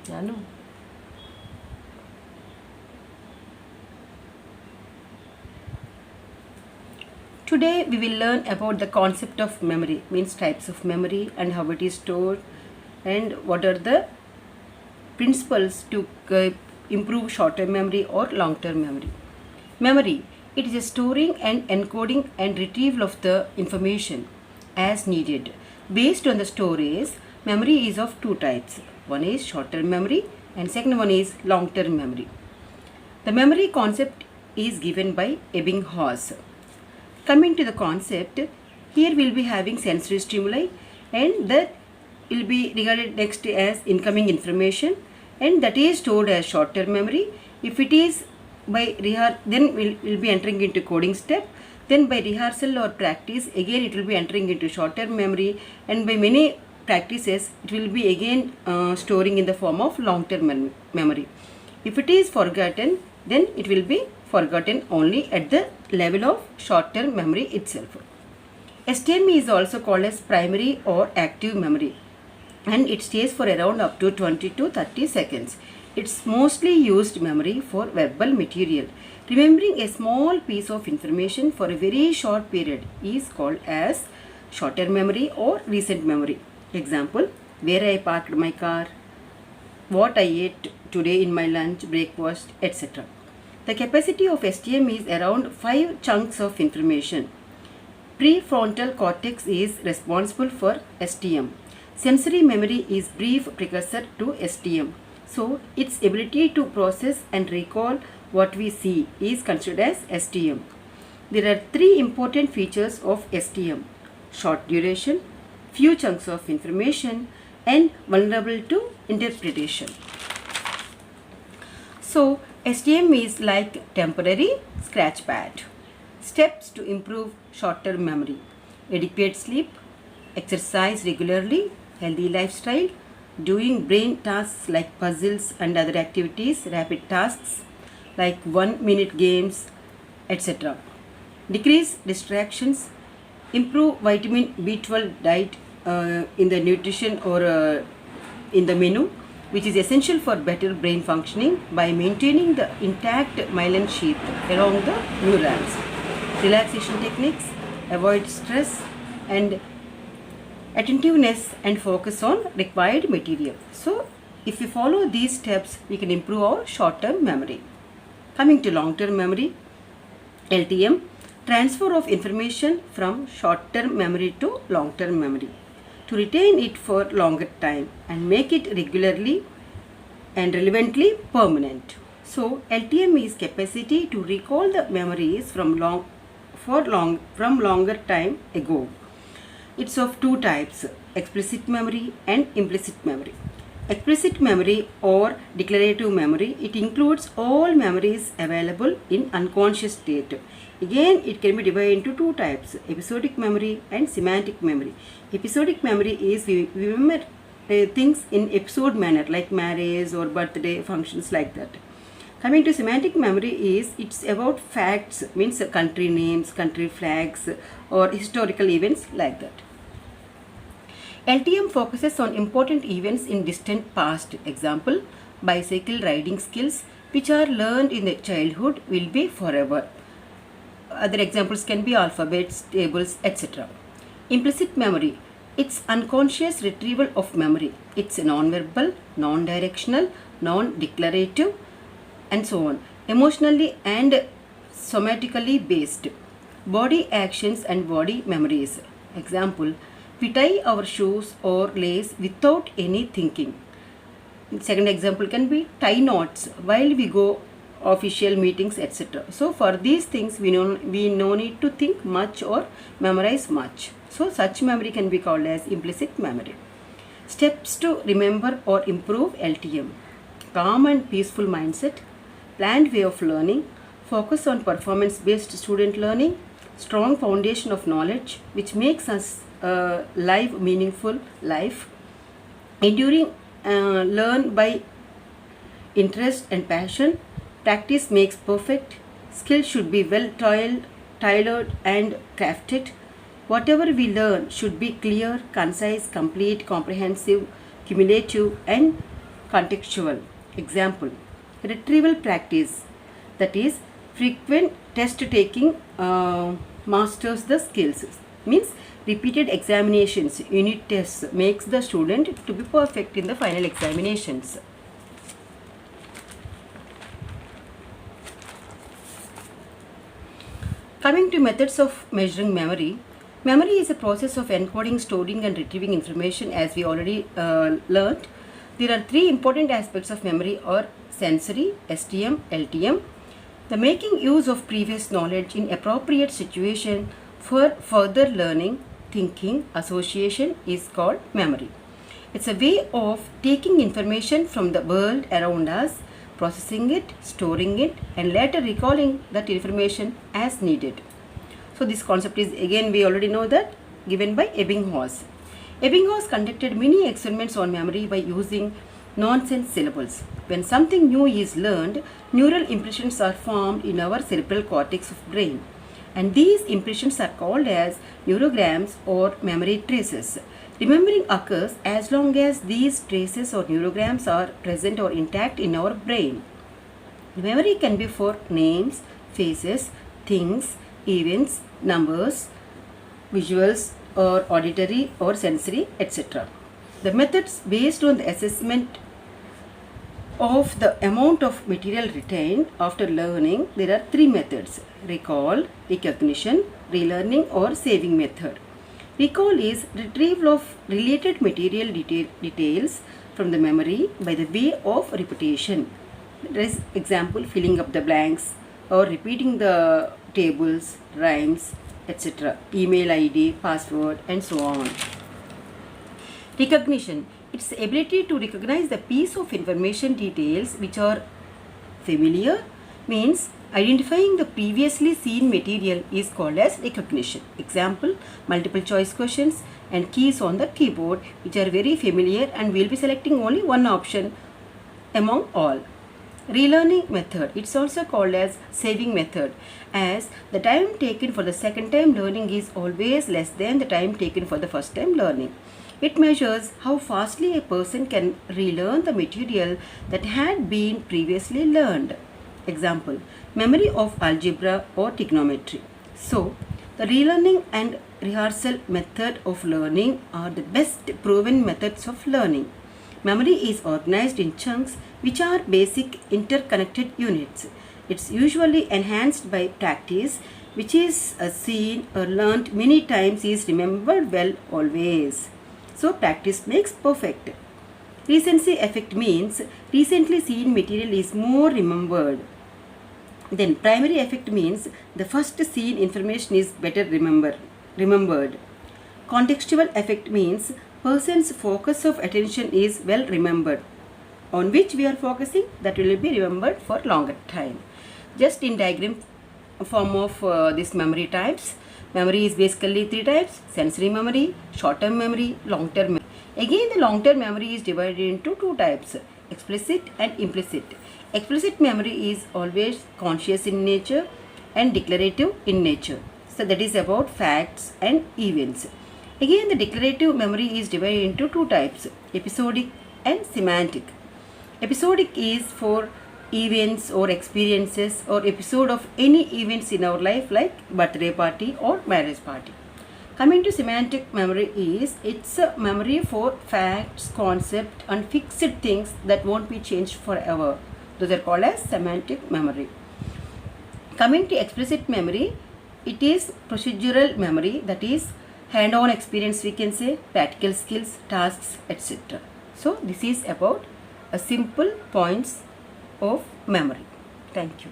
Janu. Today we will learn about the concept of memory, means types of memory and how it is stored and what are the principles to improve short-term memory or long-term memory. Memory, it is a storing and encoding and retrieval of the information as needed. Based on the storage, memory is of two types. One is short-term memory and second one is long-term memory. The memory concept is given by Ebbinghaus. Coming to the concept, here we will be having sensory stimuli and that will be regarded next as incoming information and that is stored as short-term memory. If it is by then we'll be entering into coding step. Then by rehearsal or practice, again it will be entering into short-term memory, and by many practices it will be again storing in the form of long-term memory. If it is forgotten, then it will be forgotten only at the level of short-term memory itself. STM is also called as primary or active memory and it stays for around up to 20 to 30 seconds. It's mostly used memory for verbal material. Remembering a small piece of information for a very short period is called as short-term memory or recent memory. Example, where I parked my car, what I ate today in my lunch, breakfast, etc. The capacity of STM is around 5 chunks of information. Prefrontal cortex is responsible for STM. Sensory memory is brief precursor to STM. So, its ability to process and recall what we see is considered as STM. There are 3 important features of STM: short duration, few chunks of information, and vulnerable to interpretation. So, STM is like temporary scratch pad. Steps to improve short-term memory: adequate sleep, exercise regularly, healthy lifestyle, doing brain tasks like puzzles and other activities, rapid tasks like 1-minute games, etc. Decrease distractions, improve vitamin B12 diet in the nutrition or in the menu, which is essential for better brain functioning by maintaining the intact myelin sheath along the neurons. Relaxation techniques, avoid stress and attentiveness and focus on required material. So, if we follow these steps, we can improve our short-term memory. Coming to long-term memory, LTM, transfer of information from short-term memory to long-term memory to retain it for longer time and make it regularly and relevantly permanent. So, LTM is capacity to recall the memories from longer time ago. It's of two types, explicit memory and implicit memory. Explicit memory or declarative memory, it includes all memories available in unconscious state. Again, it can be divided into two types, episodic memory and semantic memory. Episodic memory is we remember things in episode manner like marriage or birthday functions like that. Coming to semantic memory is it's about facts, means country names, country flags or historical events like that. LTM focuses on important events in distant past. Example, bicycle riding skills which are learned in the childhood will be forever. Other examples can be alphabets, tables, etc. Implicit memory, it's unconscious retrieval of memory. It's non-verbal, non-directional, non-declarative and so on. Emotionally and somatically based. Body actions and body memories. Example, we tie our shoes or lace without any thinking. Second example can be tie knots while we go official meetings, etc. So for these things we no need to think much or memorize much. So such memory can be called as implicit memory. Steps to remember or improve LTM: calm and peaceful mindset, planned way of learning, focus on performance-based student learning, strong foundation of knowledge which makes us live meaningful life, enduring learn by interest and passion, practice makes perfect, skills should be well tailored and crafted, whatever we learn should be clear, concise, complete, comprehensive, cumulative and Contextual. Example, retrieval practice, that is frequent test taking masters the skills. Means repeated examinations, unit tests makes the student to be perfect in the final examinations. Coming to methods of measuring memory. Memory is a process of encoding, storing and retrieving information, as we already learnt. There are three important aspects of memory or sensory, STM, LTM. The making use of previous knowledge in appropriate situation for further learning, thinking, association is called memory. It's a way of taking information from the world around us, processing it, storing it, and later recalling that information as needed. So this concept is, again, we already know that, given by Ebbinghaus. Ebbinghaus conducted many experiments on memory by using nonsense syllables. When something new is learned, neural impressions are formed in our cerebral cortex of brain. And these impressions are called as neurograms or memory traces. Remembering occurs as long as these traces or neurograms are present or intact in our brain. Memory can be for names, faces, things, events, numbers, visuals or auditory or sensory, etc. The methods based on the assessment of the amount of material retained after learning, there are three methods: recall, recognition, relearning or saving method. Recall is retrieval of related material details from the memory by the way of repetition. There is example, filling up the blanks or repeating the tables, rhymes, etc. Email ID, password and so on. Recognition. Its ability to recognize the piece of information details which are familiar, means identifying the previously seen material is called as recognition. Example, multiple choice questions and keys on the keyboard which are very familiar and we will be selecting only one option among all. Relearning method. It's also called as saving method, as the time taken for the second time learning is always less than the time taken for the first time learning. It measures how fastly a person can relearn the material that had been previously learned. Example, memory of algebra or trigonometry. So, the relearning and rehearsal method of learning are the best proven methods of learning. Memory is organized in chunks which are basic interconnected units. It's usually enhanced by practice, which is seen or learnt many times is remembered well always. So practice makes perfect. Recency effect means recently seen material is more remembered. Then primary effect means the first seen information is better remembered. Contextual effect means person's focus of attention is well remembered. On which we are focusing, that will be remembered for longer time. Just in diagram form of this memory types. Memory is basically three types: sensory memory, short-term memory, long-term memory. Again, the long-term memory is divided into two types: explicit and implicit. Explicit memory is always conscious in nature and declarative in nature. So that is about facts and events. Again, the declarative memory is divided into two types: episodic and semantic. Episodic is for events or experiences or episode of any events in our life, like birthday party or marriage party. Coming to semantic memory is, it's a memory for facts, concept and fixed things that won't be changed forever. Those are called as semantic memory. Coming to explicit memory, it is procedural memory, that is hand-on experience, we can say, practical skills, tasks, etc. So this is about a simple points of memory. Thank you.